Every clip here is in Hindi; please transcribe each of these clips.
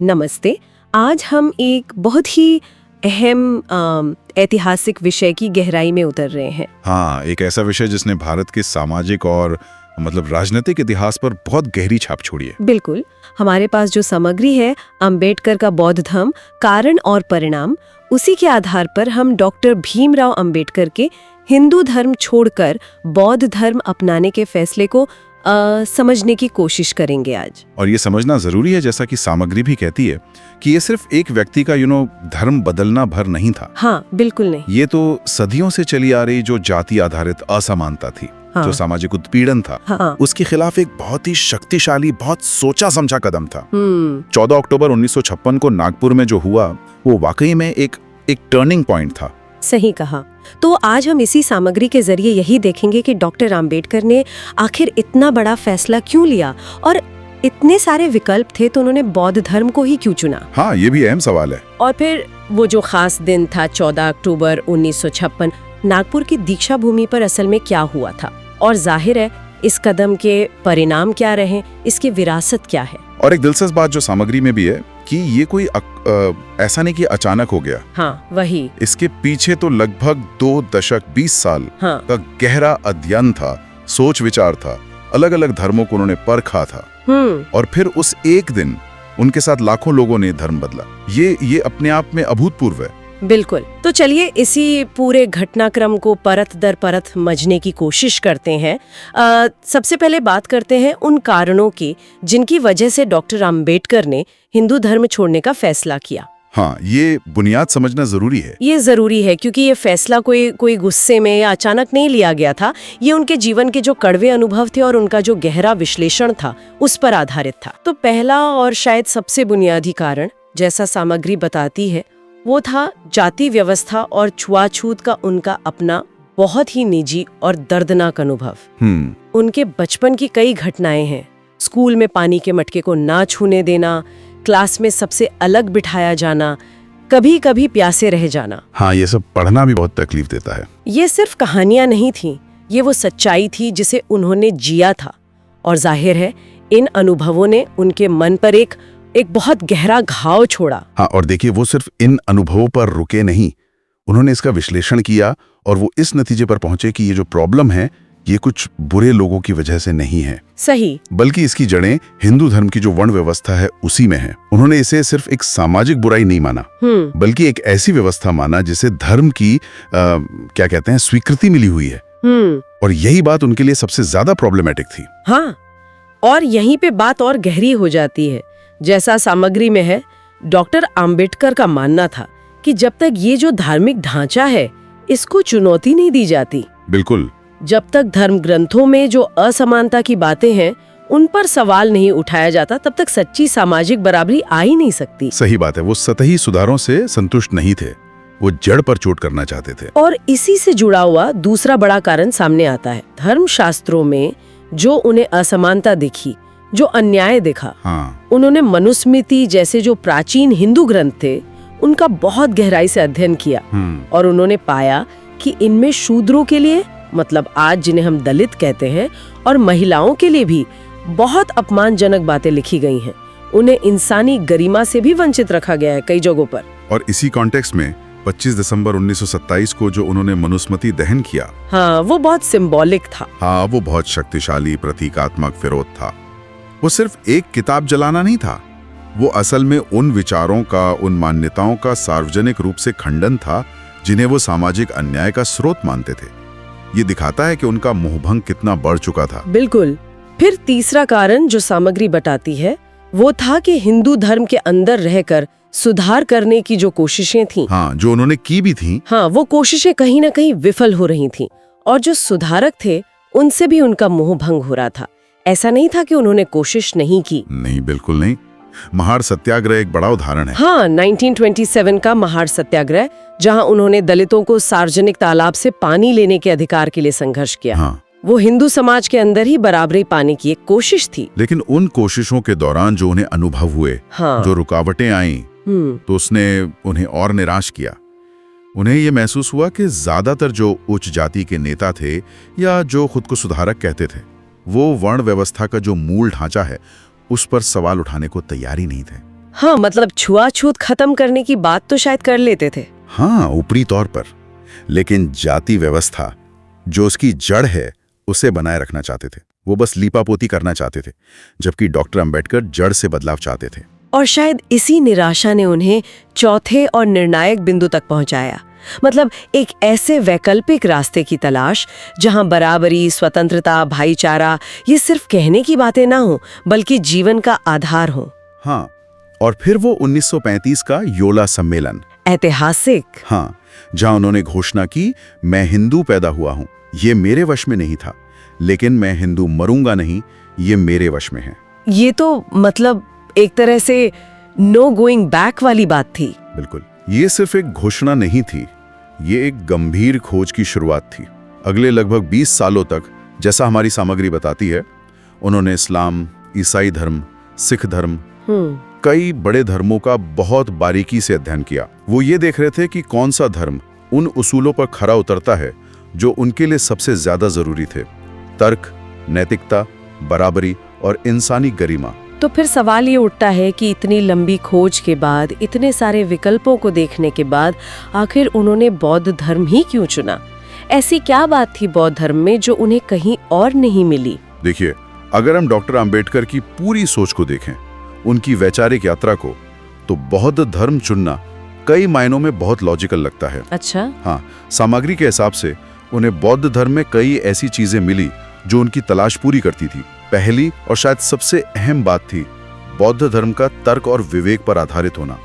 नमस्ते। आज हम एक बहुत ही अहम ऐतिहासिक विषय की गहराई में उतर रहे हैं। हाँ, एक ऐसा विषय जिसने भारत के सामाजिक और राजनीतिक इतिहास पर बहुत गहरी छाप छोड़ी है। बिल्कुल। हमारे पास जो सामग्री है, अंबेडकर का बौद्ध धर्म, कारण और परिणाम, उसी के आधार पर हम डॉक्टर भीमराव अंबेडकर के हिंदू धर्म छोड़कर बौद्ध धर्म अपनाने के फैसले को समझने की कोशिश करेंगे आज। और ये समझना जरूरी है, जैसा कि सामग्री भी कहती है, कि ये सिर्फ एक व्यक्ति का धर्म बदलना भर नहीं था। हाँ, बिल्कुल नहीं। ये तो सदियों से चली आ रही जो जाति आधारित असमानता थी, हाँ। जो सामाजिक उत्पीड़न था, हाँ। उसके खिलाफ एक बहुत ही शक्तिशाली, बहुत सोचा समझा कदम था। 14 अक्टूबर 1956 को नागपुर में जो हुआ, वो वाकई में एक टर्निंग पॉइंट था। सही कहा। तो आज हम इसी सामग्री के जरिए यही देखेंगे कि डॉक्टर अंबेडकर ने आखिर इतना बड़ा फैसला क्यों लिया, और इतने सारे विकल्प थे तो उन्होंने बौद्ध धर्म को ही क्यों चुना। हाँ, ये भी अहम सवाल है। और फिर वो जो खास दिन था 14 अक्टूबर 1956, नागपुर की दीक्षा भूमि पर असल में क्या हुआ था, और जाहिर है इस कदम के परिणाम क्या रहे, इसकी विरासत क्या है। और एक दिलचस्प बात जो सामग्री में भी है कि ये कोई ऐसा नहीं कि अचानक हो गया। हाँ, वही। इसके पीछे तो लगभग 2 दशक 20 साल हाँ। का गहरा अध्ययन था, सोच विचार था, अलग अलग धर्मों को उन्होंने परखा था, और फिर उस एक दिन उनके साथ लाखों लोगों ने धर्म बदला। ये अपने आप में अभूतपूर्व है। बिल्कुल। तो चलिए इसी पूरे घटनाक्रम को परत दर परत समझने की कोशिश करते हैं। सबसे पहले बात करते हैं उन कारणों की जिनकी वजह से डॉक्टर अंबेडकर ने हिंदू धर्म छोड़ने का फैसला किया। हाँ, ये बुनियाद समझना जरूरी है। ये जरूरी है क्योंकि ये फैसला कोई गुस्से में या अचानक नहीं लिया गया था। ये उनके जीवन के जो कड़वे अनुभव थे और उनका जो गहरा विश्लेषण था, उस पर आधारित था। तो पहला और शायद सबसे बुनियादी कारण, जैसा सामग्री बताती है, वो था जाति व्यवस्था और छुआछूत का उनका अपना बहुत ही निजी और दर्दनाक अनुभव। उनके बचपन की कई घटनाएं हैं। स्कूल में पानी के मटके को ना छूने देना, क्लास में सबसे अलग बिठाया जाना, कभी कभी प्यासे रह जाना। हाँ, ये सब पढ़ना भी बहुत तकलीफ देता है। ये सिर्फ कहानियां नहीं थी, ये वो सच्चाई थी जिसे उन्होंने जिया था। और जाहिर है इन अनुभवों ने उनके मन पर एक बहुत गहरा घाव छोड़ा। हाँ, और देखिए वो सिर्फ इन अनुभवों पर रुके नहीं, उन्होंने इसका विश्लेषण किया और वो इस नतीजे पर पहुंचे कि ये जो प्रॉब्लम है, ये कुछ बुरे लोगों की वजह से नहीं है। सही। बल्कि इसकी जड़ें हिंदू धर्म की जो वर्ण व्यवस्था है उसी में है। उन्होंने इसे सिर्फ एक सामाजिक बुराई नहीं माना, बल्कि एक ऐसी व्यवस्था माना जिसे धर्म की क्या कहते हैं, स्वीकृति मिली हुई है। और यही बात उनके लिए सबसे ज्यादा प्रॉब्लमेटिक थी। हाँ, और यहीं पे बात और गहरी हो जाती है। जैसा सामग्री में है, डॉक्टर अंबेडकर का मानना था कि जब तक ये जो धार्मिक ढांचा है, इसको चुनौती नहीं दी जाती, बिल्कुल, जब तक धर्म ग्रंथों में जो असमानता की बातें हैं उन पर सवाल नहीं उठाया जाता, तब तक सच्ची सामाजिक बराबरी आ ही नहीं सकती। सही बात है। वो सतही सुधारों से संतुष्ट नहीं थे, वो जड़ पर चोट करना चाहते थे। और इसी से जुड़ा हुआ दूसरा बड़ा कारण सामने आता है। धर्मशास्त्रों में जो उन्हें असमानता दिखी, जो अन्याय दिखा, उन्होंने मनुस्मृति जैसे जो प्राचीन हिंदू ग्रंथ थे, उनका बहुत गहराई से अध्ययन किया। और उन्होंने पाया कि इनमें शूद्रों के लिए, मतलब आज जिन्हें हम दलित कहते हैं, और महिलाओं के लिए भी बहुत अपमानजनक बातें लिखी गई हैं। उन्हें इंसानी गरिमा से भी वंचित रखा गया है कई जगहों पर। और इसी कॉन्टेक्स्ट में 25 दिसंबर 1927 को जो उन्होंने मनुस्मृति दहन किया, हाँ, वो बहुत सिंबॉलिक था। हाँ, वो बहुत शक्तिशाली प्रतीकात्मक विरोध था। वो सिर्फ एक किताब जलाना नहीं था, वो असल में उन विचारों का, उन मान्यताओं का सार्वजनिक रूप से खंडन था जिन्हें वो सामाजिक अन्याय का स्रोत मानते थे। ये दिखाता है कि उनका मोहभंग कितना बढ़ चुका था। बिल्कुल। फिर तीसरा कारण जो सामग्री बताती है, वो था कि हिंदू धर्म के अंदर रहकर सुधार करने की जो कोशिशें थीं, हाँ, जो उन्होंने की भी थी, हाँ, वो कोशिशें कहीं ना कहीं विफल हो रही थीं। और जो सुधारक थे उनसे भी उनका मोहभंग हो रहा था। ऐसा नहीं था कि उन्होंने कोशिश नहीं की। नहीं, बिल्कुल नहीं। महार सत्याग्रह एक बड़ा उदाहरण है। हाँ, 1927 का महार सत्याग्रह, जहां उन्होंने दलितों को सार्वजनिक तालाब से पानी लेने के अधिकार के लिए संघर्ष किया। हाँ। वो हिंदू समाज के अंदर ही बराबरी पाने की एक कोशिश थी। लेकिन उन कोशिशों के दौरान जो उन्हें अनुभव हुए, हाँ, जो रुकावटें आईं, तो उसने उन्हें और निराश किया। उन्हें ये महसूस हुआ कि ज्यादातर जो उच्च जाति के नेता थे या जो खुद को सुधारक कहते थे, वो वर्ण व्यवस्था का जो मूल ढांचा है उस पर सवाल उठाने को तैयार ही नहीं थे। हाँ, मतलब छुआछूत खत्म करने की बात तो शायद कर लेते थे। हाँ, ऊपरी तौर पर। लेकिन जाति व्यवस्था जो उसकी जड़ है उसे बनाए रखना चाहते थे। वो बस लीपापोती करना चाहते थे, जबकि डॉक्टर अंबेडकर जड़ से बदलाव चाहते थे। और शायद इसी निराशा ने उन्हें चौथे और निर्णायक बिंदु तक पहुंचाया। मतलब एक ऐसे वैकल्पिक रास्ते की तलाश जहां बराबरी, स्वतंत्रता, भाईचारा ये सिर्फ कहने की बातें ना हो बल्कि जीवन का आधार हो। हाँ, और फिर वो 1935 का योला सम्मेलन, ऐतिहासिक। हाँ, जहां उन्होंने घोषणा की, मैं हिंदू पैदा हुआ हूं, ये मेरे वश में नहीं था, लेकिन मैं हिंदू मरूंगा नहीं, ये मेरे वश में है। ये तो मतलब एक तरह से नो गोइंग बैक वाली बात थी। बिल्कुल, ये सिर्फ एक घोषणा नहीं थी, ये एक गंभीर खोज की शुरुआत थी। अगले लगभग 20 सालों तक, जैसा हमारी सामग्री बताती है, उन्होंने इस्लाम, ईसाई धर्म, सिख धर्म, कई बड़े धर्मों का बहुत बारीकी से अध्ययन किया। वो ये देख रहे थे कि कौन सा धर्म उन उसूलों पर खरा उतरता है जो उनके लिए सबसे ज्यादा जरूरी थे: तर्क, नैतिकता, बराबरी और इंसानी गरिमा। तो फिर सवाल ये उठता है कि इतनी लंबी खोज के बाद, इतने सारे विकल्पों को देखने के बाद, आखिर उन्होंने बौद्ध धर्म ही क्यों चुना? ऐसी क्या बात थी बौद्ध धर्म में जो उन्हें कहीं और नहीं मिली? देखिए, अगर हम डॉक्टर अंबेडकर की पूरी सोच को देखें, उनकी वैचारिक यात्रा को, तो बौद्ध धर्म चुनना कई मायनों में बहुत लॉजिकल लगता है। अच्छा। हाँ, सामग्री के हिसाब से उन्हें बौद्ध धर्म में कई ऐसी चीजें मिली जो उनकी तलाश पूरी करती थी। पहली और शायद सबसे अहम बात थी बौद्ध धर्म का तर्क और विवेक पर आधारित होना।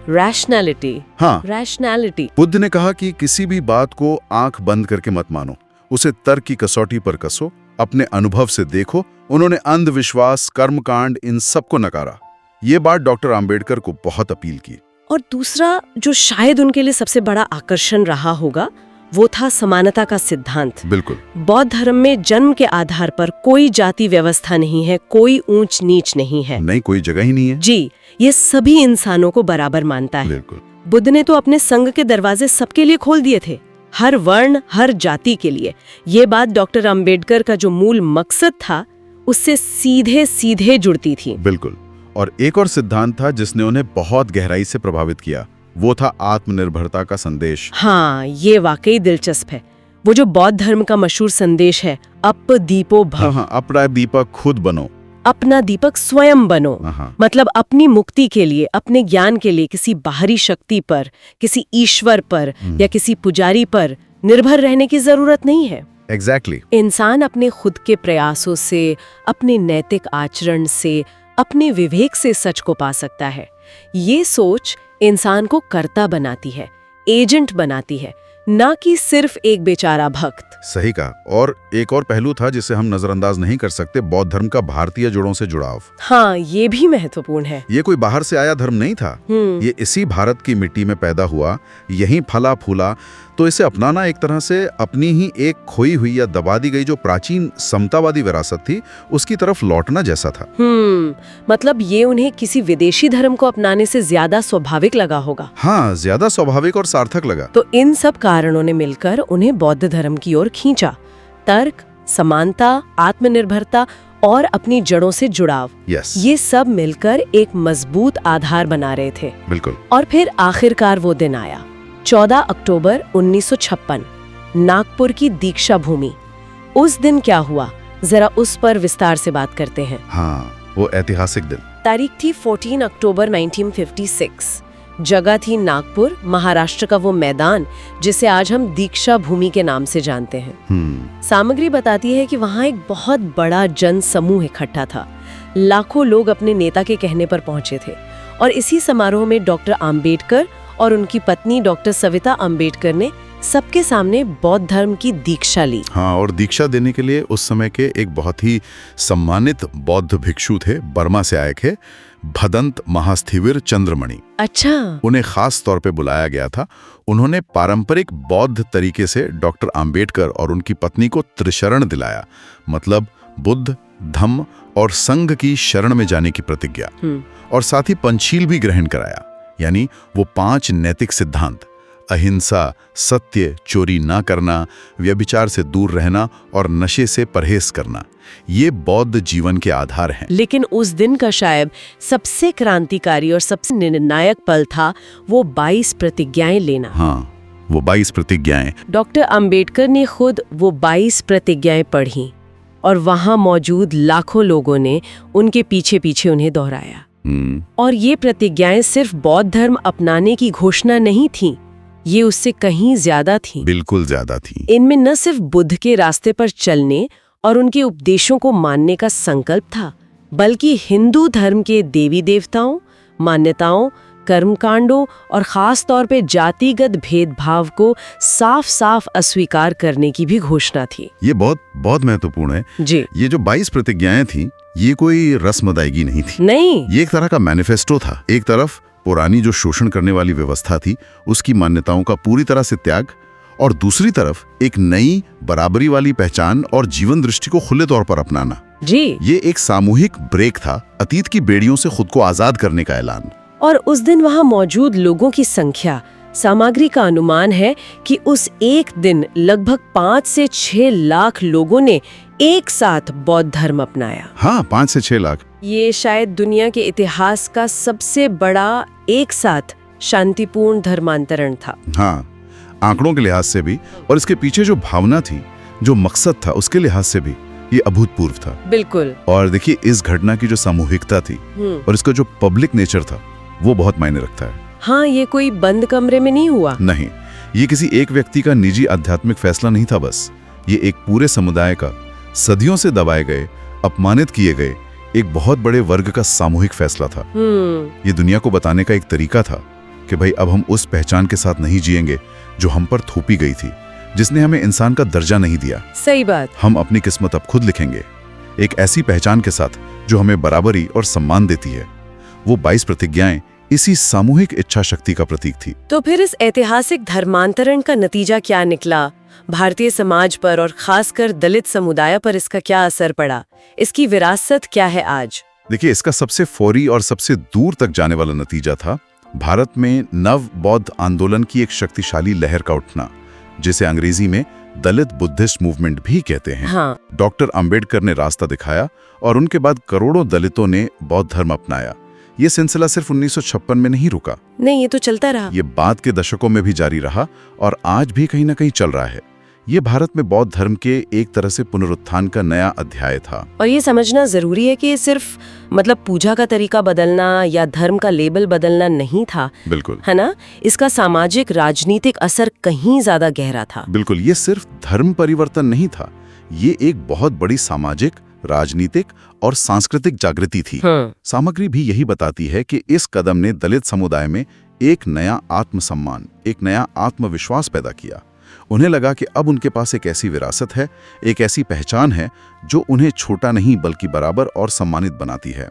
रैशनैलिटी। हाँ, रैशनैलिटी। बुद्ध ने कहा कि किसी भी बात को आंख बंद करके मत मानो, उसे तर्क की कसौटी पर कसो, अपने अनुभव से देखो। उन्होंने अंधविश्वास, कर्मकांड, इन सबको नकारा। ये बात डॉक्टर अंबेडकर को बहुत अपील की। और दूसरा जो शायद उनके लिए सबसे बड़ा आकर्षण रहा होगा, वो था समानता का सिद्धांत। बिल्कुल। बौद्ध धर्म में जन्म के आधार पर कोई जाति व्यवस्था नहीं है, कोई ऊंच नीच नहीं है। नहीं, कोई जगह ही नहीं है। जी, ये सभी इंसानों को बराबर मानता है। बिल्कुल। बुद्ध ने तो अपने संघ के दरवाजे सबके लिए खोल दिए थे, हर वर्ण, हर जाति के लिए। ये बात डॉक्टर अंबेडकर का जो मूल मकसद था, उससे सीधे सीधे जुड़ती थी। बिल्कुल। और एक और सिद्धांत था जिसने उन्हें बहुत गहराई से प्रभावित किया, वो था आत्मनिर्भरता का संदेश। हाँ, ये वाकई दिलचस्प है। वो जो बौद्ध धर्म का मशहूर संदेश है, अप दीपो भव। हाँ, अपना दीपक खुद बनो, अपना दीपक स्वयं बनो। हाँ। मतलब अपनी मुक्ति के लिए, अपने ज्ञान के लिए किसी बाहरी शक्ति पर, किसी ईश्वर पर या किसी पुजारी पर निर्भर रहने की जरूरत नहीं है। एग्जैक्टली। इंसान अपने खुद के प्रयासों से, अपने नैतिक आचरण से, अपने विवेक से सच को पा सकता है। ये सोच इंसान को कर्ता बनाती है, एजेंट बनाती है, ना कि सिर्फ एक बेचारा भक्त। सही कहा। और एक और पहलू था जिसे हम नजरअंदाज नहीं कर सकते, बौद्ध धर्म का भारतीय जड़ों से जुड़ाव। हाँ, ये भी महत्वपूर्ण है। ये कोई बाहर से आया धर्म नहीं था, ये इसी भारत की मिट्टी में पैदा हुआ, यहीं फला फूला। तो इसे अपनाना एक तरह से अपनी ही एक खोई हुई या दबा दी गई जो प्राचीन समतावादी विरासत थी, उसकी तरफ लौटना जैसा था। मतलब ये उन्हें किसी विदेशी धर्म को अपनाने से ज्यादा स्वाभाविक लगा होगा। हाँ, ज्यादा स्वाभाविक और सार्थक लगा। तो इन सब कारणों ने मिलकर उन्हें बौद्ध धर्म की ओर खींचा। तर्क, समानता, आत्मनिर्भरता और अपनी जड़ों से जुड़ाव। ये सब मिलकर एक मजबूत आधार बना रहे थे। बिल्कुल। और फिर आखिरकार वो दिन आया, 14 अक्टूबर 1956, नागपुर की दीक्षा भूमि। उस दिन क्या हुआ, जरा उस पर विस्तार से बात करते हैं। हाँ, वो ऐतिहासिक दिन। तारीख थी 14 अक्टूबर 1956। जगह थी नागपुर, महाराष्ट्र का वो मैदान जिसे आज हम दीक्षा भूमि के नाम से जानते हैं। सामग्री बताती है कि वहाँ एक बहुत बड़ा जन समूह इकट्ठा था। लाखों लोग अपने नेता के कहने पर पहुंचे थे और इसी समारोह में डॉक्टर अंबेडकर और उनकी पत्नी डॉक्टर सविता अंबेडकर ने सबके सामने बौद्ध धर्म की दीक्षा ली। हाँ, और दीक्षा देने के लिए उस समय के एक बहुत ही सम्मानित बौद्ध भिक्षु थे, बर्मा से आए थे, भदंत महास्थिविर चंद्रमणि। अच्छा। उन्हें खास तौर पे बुलाया गया था। उन्होंने पारंपरिक बौद्ध तरीके से डॉक्टर अंबेडकर और उनकी पत्नी को त्रिशरण दिलाया, मतलब बुद्ध, धम्म और संघ की शरण में जाने की प्रतिज्ञा, और साथ ही पंचशील भी ग्रहण कराया, यानी वो 5 नैतिक सिद्धांत, अहिंसा, सत्य, चोरी ना करना, व्यभिचार से दूर रहना और नशे से परहेज करना, ये बौद्ध जीवन के आधार हैं। लेकिन उस दिन का शायद सबसे क्रांतिकारी और सबसे निर्णायक पल था वो 22 प्रतिज्ञाएं लेना। हाँ, वो 22 प्रतिज्ञाएं। डॉक्टर अंबेडकर ने खुद वो 22 प्रतिज्ञाएं पढ़ी और वहां मौजूद लाखों लोगों ने उनके पीछे पीछे उन्हें दोहराया। और ये प्रतिज्ञाएं सिर्फ बौद्ध धर्म अपनाने की घोषणा नहीं थीं, ये उससे कहीं ज्यादा थीं। बिल्कुल ज्यादा थी। इनमें न सिर्फ बुद्ध के रास्ते पर चलने और उनके उपदेशों को मानने का संकल्प था, बल्कि हिंदू धर्म के देवी देवताओं, मान्यताओं, कर्मकांडों और खास तौर पे जातिगत भेदभाव को साफ साफ अस्वीकार करने की भी घोषणा थी। ये बहुत बहुत महत्वपूर्ण है जी। ये जो 22 प्रतिज्ञाएं थी, ये कोई रस्म अदायगी नहीं थी। नहीं, ये एक तरह का मैनिफेस्टो था। एक तरफ पुरानी जो शोषण करने वाली व्यवस्था थी, उसकी मान्यताओं का पूरी तरह से त्याग, और दूसरी तरफ एक नई बराबरी वाली पहचान और जीवन दृष्टि को खुले तौर पर अपनाना। जी। ये एक सामूहिक ब्रेक था, अतीत की बेड़ियों से खुद को आजाद करने का ऐलान। और उस दिन वहां मौजूद लोगों की संख्या, सामग्री का अनुमान है कि उस एक दिन लगभग 5 से 6 लाख लोगों ने एक साथ बौद्ध धर्म अपनाया। हाँ, 5 से 6 लाख। ये शायद दुनिया के इतिहास का सबसे बड़ा एक साथ शांतिपूर्ण धर्मांतरण था। हाँ, आंकड़ों के लिहाज से भी और इसके पीछे जो भावना थी, जो मकसद था, उसके लिहाज से भी ये अभूतपूर्व था। बिल्कुल। और देखिए, इस घटना की जो सामूहिकता थी और इसका जो पब्लिक नेचर था, वो बहुत मायने रखता है। हाँ, ये कोई बंद कमरे में नहीं हुआ। नहीं, ये किसी एक व्यक्ति का निजी आध्यात्मिक फैसला नहीं था। बस ये एक पूरे समुदाय का, सदियों से दबाए गए, अपमानित किए गए एक बहुत बड़े वर्ग का सामूहिक फैसला था। ये दुनिया को बताने का एक तरीका था कि भाई, अब हम उस पहचान के साथ नहीं जिएंगे जो हम पर थोपी गई थी, जिसने हमें इंसान का दर्जा नहीं दिया। सही बात। हम अपनी किस्मत अब खुद लिखेंगे, एक ऐसी पहचान के साथ जो हमें बराबरी और सम्मान देती है। वो 22 प्रतिज्ञाएं इसी सामूहिक इच्छा शक्ति का प्रतीक थी। तो फिर इस ऐतिहासिक धर्मांतरण का नतीजा क्या निकला? भारतीय समाज पर और खासकर दलित समुदाय पर इसका क्या असर पड़ा? इसकी विरासत क्या है आज? देखिए, इसका सबसे फौरी और सबसे दूर तक जाने वाला नतीजा था भारत में नव बौद्ध आंदोलन की एक शक्तिशाली लहर का उठना, जिसे अंग्रेजी में दलित बुद्धिस्ट मूवमेंट भी कहते हैं। हाँ। डॉक्टर अंबेडकर ने रास्ता दिखाया और उनके बाद करोड़ों दलितों ने बौद्ध धर्म अपनाया। ये सिलसिला सिर्फ 1956 में नहीं रुका। नहीं, ये तो चलता रहा। ये बाद के दशकों में भी जारी रहा और आज भी कहीं ना कहीं चल रहा है। ये भारत में बौद्ध धर्म के एक तरह से पुनरुत्थान का नया अध्याय था। और ये समझना जरूरी है कि ये सिर्फ पूजा का तरीका बदलना या धर्म का लेबल बदलना नहीं था। बिल्कुल, है ना? इसका सामाजिक राजनीतिक असर कहीं ज्यादा गहरा था। बिल्कुल, ये सिर्फ धर्म परिवर्तन नहीं था, ये एक बहुत बड़ी सामाजिक, राजनीतिक और सांस्कृतिक जागृति थी। सामग्री भी यही बताती है कि इस कदम ने दलित समुदाय में एक नया आत्मसम्मान, एक नया आत्मविश्वास पैदा किया। उन्हें लगा कि अब उनके पास एक ऐसी विरासत है, एक ऐसी पहचान है जो उन्हें छोटा नहीं बल्कि बराबर और सम्मानित बनाती है।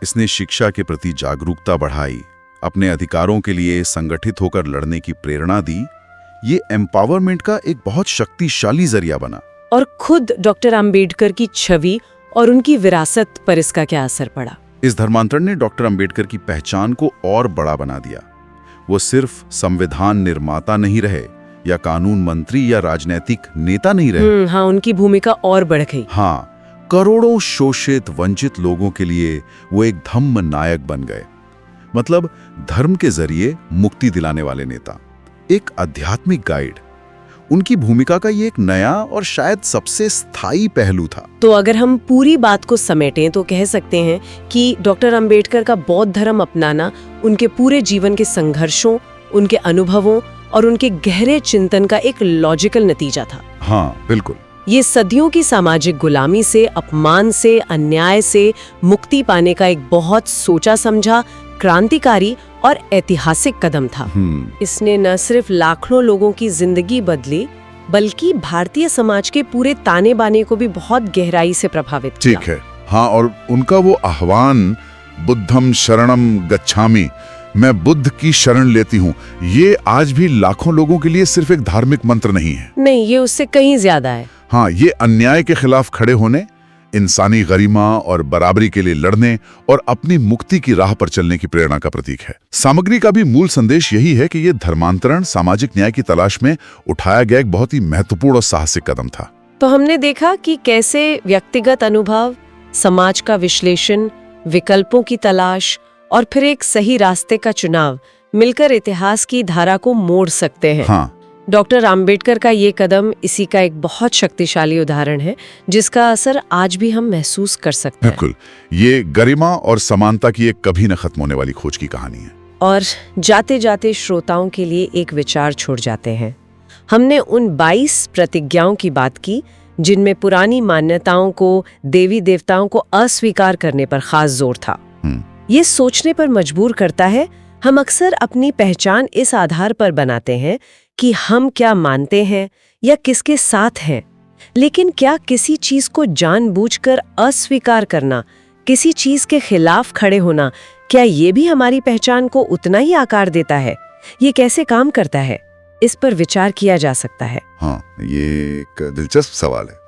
इसने शिक्षा के प्रति जागरूकता बढ़ाई, अपने अधिकारों के लिए संगठित होकर लड़ने की प्रेरणा दी। ये एम्पावरमेंट का एक बहुत शक्तिशाली जरिया बना। और खुद डॉक्टर अंबेडकर की छवि और उनकी विरासत पर इसका क्या असर पड़ा? इस धर्मांतरण ने डॉक्टर अंबेडकर की पहचान को और बड़ा बना दिया। वो सिर्फ संविधान निर्माता नहीं रहे या कानून मंत्री या राजनीतिक नेता नहीं रहे। हाँ, उनकी भूमिका और बढ़ गई। हाँ, करोड़ों शोषित वंचित लोगों के लिए वो एक धम्म नायक बन गए। मतलब धर्म के जरिए मुक्ति दिलाने वाले नेता, एक आध्यात्मिक गाइड। उनकी भूमिका का ये एक नया और शायद सबसे स्थायी पहलू था। तो अगर हम पूरी बात को समेटें तो कह सकते हैं कि डॉक्टर अंबेडकर का बौद्ध धर्म अपनाना उनके पूरे जीवन के संघर्षों, उनके अनुभवों और उनके गहरे चिंतन का एक लॉजिकल नतीजा था। हाँ, बिल्कुल। ये सदियों की सामाजिक गुलामी से, अपमान से, अन्याय से मुक्ति पाने का एक बहुत सोचा समझा, क्रांतिकारी और ऐतिहासिक कदम था। इसने न सिर्फ लाखों लोगों की जिंदगी बदली, बल्कि भारतीय समाज के पूरे ताने बाने को भी बहुत गहराई से प्रभावित किया। ठीक है। हाँ, और उनका वो आह्वान, बुद्धम शरणम गच्छामि, मैं बुद्ध की शरण लेती हूँ, ये आज भी लाखों लोगों के लिए सिर्फ एक धार्मिक मंत्र नहीं है। नहीं, ये उससे कहीं ज्यादा है। हाँ, ये अन्याय के खिलाफ खड़े होने, इंसानी गरिमा और बराबरी के लिए लड़ने और अपनी मुक्ति की राह पर चलने की प्रेरणा का प्रतीक है। सामग्री का भी मूल संदेश यही है कि ये धर्मांतरण सामाजिक न्याय की तलाश में उठाया गया एक बहुत ही महत्वपूर्ण और साहसिक कदम था। तो हमने देखा कि कैसे व्यक्तिगत अनुभव, समाज का विश्लेषण, विकल्पों की तलाश और फिर एक सही रास्ते का चुनाव मिलकर इतिहास की धारा को मोड़ सकते हैं। हाँ, डॉक्टर आम्बेडकर का ये कदम इसी का एक बहुत शक्तिशाली उदाहरण है, जिसका असर आज भी हम महसूस कर सकते हैं। बिल्कुल। ये गरिमा और समानता की एक कभी न खत्म होने वाली खोज की कहानी है। और जाते जाते श्रोताओं के लिए एक विचार छोड़ जाते हैं। हमने उन 22 प्रतिज्ञाओं की बात की जिनमें पुरानी मान्यताओं को, देवी देवताओं को अस्वीकार करने पर खास जोर था। ये सोचने पर मजबूर करता है, हम अक्सर अपनी पहचान इस आधार पर बनाते हैं कि हम क्या मानते हैं या किसके साथ हैं। लेकिन क्या किसी चीज को जानबूझकर अस्वीकार करना, किसी चीज के खिलाफ खड़े होना, क्या ये भी हमारी पहचान को उतना ही आकार देता है? ये कैसे काम करता है? इस पर विचार किया जा सकता है। हाँ, ये एक दिलचस्प सवाल है।